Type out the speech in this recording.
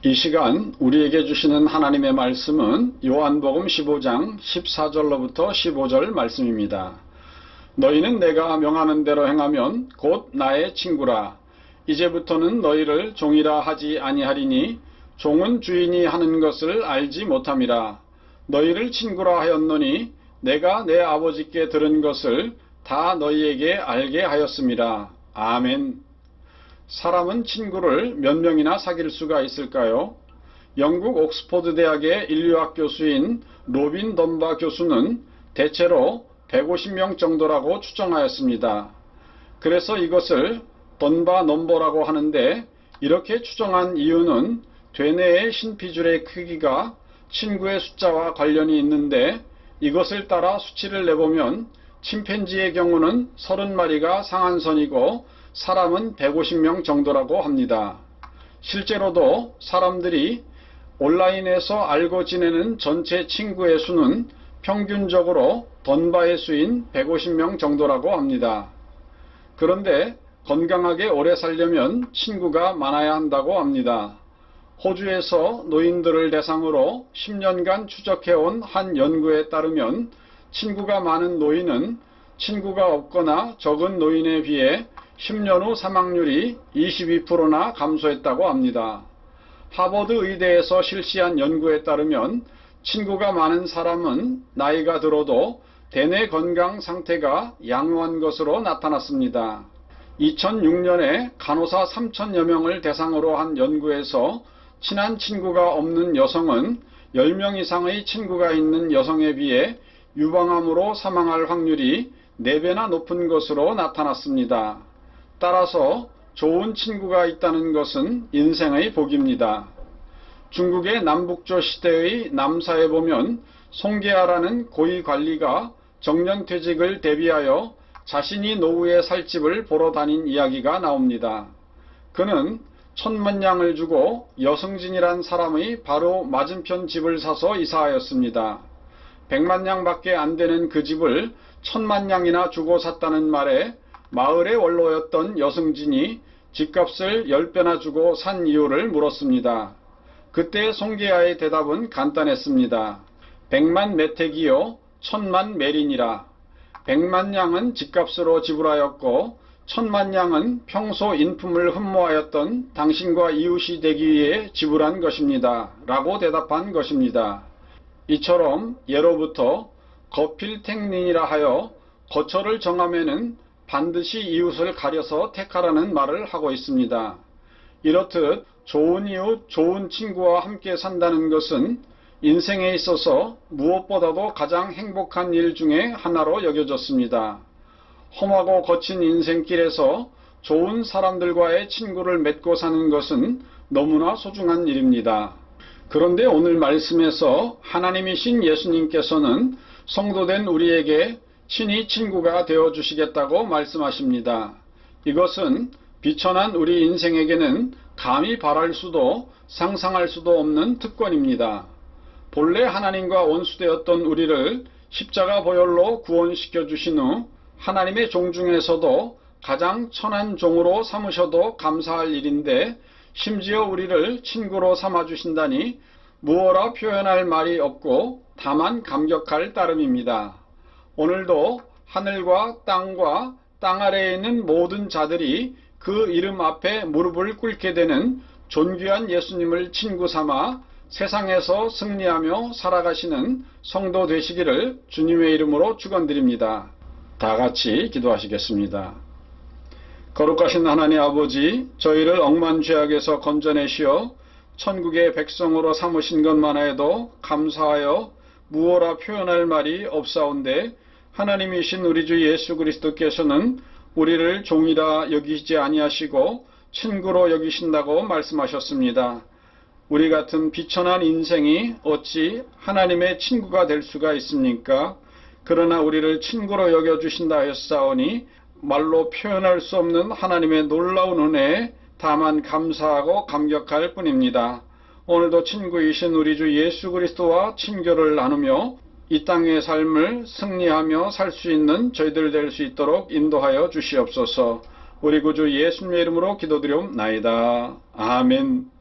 이 시간 우리에게 주시는 하나님의 말씀은 요한복음 15장 14절로부터 15절 말씀입니다. 너희는 내가 명하는 대로 행하면 곧 나의 친구라. 이제부터는 너희를 종이라 하지 아니하리니 종은 주인이 하는 것을 알지 못함이라. 너희를 친구라 하였노니 내가 내 아버지께 들은 것을 다 너희에게 알게 하였음이라. 아멘. 사람은 친구를 몇 명이나 사귈 수가 있을까요? 영국 옥스퍼드 대학의 인류학 교수인 로빈 던바 교수는 대체로 150명 정도라고 추정하였습니다. 그래서 이것을 던바 넘버라고 하는데, 이렇게 추정한 이유는 되뇌의 신피줄의 크기가 친구의 숫자와 관련이 있는데, 이것을 따라 수치를 내보면 침팬지의 경우는 30마리가 상한선이고 사람은 150명 정도라고 합니다. 실제로도 사람들이 온라인에서 알고 지내는 전체 친구의 수는 평균적으로 던바의 수인 150명 정도라고 합니다. 그런데 건강하게 오래 살려면 친구가 많아야 한다고 합니다. 호주에서 노인들을 대상으로 10년간 추적해온 한 연구에 따르면 친구가 많은 노인은 친구가 없거나 적은 노인에 비해 10년 후 사망률이 22%나 감소했다고 합니다. 하버드 의대에서 실시한 연구에 따르면 친구가 많은 사람은 나이가 들어도 대뇌 건강 상태가 양호한 것으로 나타났습니다. 2006년에 간호사 3,000여 명을 대상으로 한 연구에서 친한 친구가 없는 여성은 10명 이상의 친구가 있는 여성에 비해 유방암으로 사망할 확률이 4배나 높은 것으로 나타났습니다. 따라서 좋은 친구가 있다는 것은 인생의 복입니다. 중국의 남북조 시대의 남사에 보면 송계하라는 고위관리가 정년퇴직을 대비하여 자신이 노후에 살 집을 보러 다닌 이야기가 나옵니다. 그는 10,000냥을 주고 여승진이란 사람의 바로 맞은편 집을 사서 이사하였습니다. 100만냥밖에 안 되는 그 집을 10,000만냥이나 주고 샀다는 말에 마을의 원로였던 여승진이 집값을 10배나 주고 산 이유를 물었습니다. 그때 송계하의 대답은 간단했습니다. 100만 메택이요 1,000만 메린이라. 100만냥은 집값으로 지불하였고 1,000만냥은 평소 인품을 흠모하였던 당신과 이웃이 되기 위해 지불한 것입니다. 라고 대답한 것입니다. 이처럼 예로부터 거필택린이라 하여 거처를 정하면은 반드시 이웃을 가려서 택하라는 말을 하고 있습니다. 이렇듯 좋은 이웃, 좋은 친구와 함께 산다는 것은 인생에 있어서 무엇보다도 가장 행복한 일 중에 하나로 여겨졌습니다. 험하고 거친 인생길에서 좋은 사람들과의 친구를 맺고 사는 것은 너무나 소중한 일입니다. 그런데 오늘 말씀에서 하나님이신 예수님께서는 성도된 우리에게 친히 친구가 되어주시겠다고 말씀하십니다. 이것은 비천한 우리 인생에게는 감히 바랄 수도 상상할 수도 없는 특권입니다. 본래 하나님과 원수되었던 우리를 십자가 보혈로 구원시켜 주신 후 하나님의 종 중에서도 가장 천한 종으로 삼으셔도 감사할 일인데, 심지어 우리를 친구로 삼아주신다니 무어라 표현할 말이 없고 다만 감격할 따름입니다. 오늘도 하늘과 땅과 땅 아래에 있는 모든 자들이 그 이름 앞에 무릎을 꿇게 되는 존귀한 예수님을 친구 삼아 세상에서 승리하며 살아가시는 성도 되시기를 주님의 이름으로 축원드립니다. 다 같이 기도하시겠습니다. 거룩하신 하나님 아버지, 저희를 억만죄악에서 건져내시어 천국의 백성으로 삼으신 것만 해도 감사하여 무어라 표현할 말이 없사온데, 하나님이신 우리 주 예수 그리스도께서는 우리를 종이라 여기지 아니하시고 친구로 여기신다고 말씀하셨습니다. 우리 같은 비천한 인생이 어찌 하나님의 친구가 될 수가 있습니까? 그러나 우리를 친구로 여겨주신다 하였사오니 말로 표현할 수 없는 하나님의 놀라운 은혜에 다만 감사하고 감격할 뿐입니다. 오늘도 친구이신 우리 주 예수 그리스도와 친교를 나누며 이 땅의 삶을 승리하며 살 수 있는 저희들 될 수 있도록 인도하여 주시옵소서. 우리 구주 예수님의 이름으로 기도드리옵나이다. 아멘.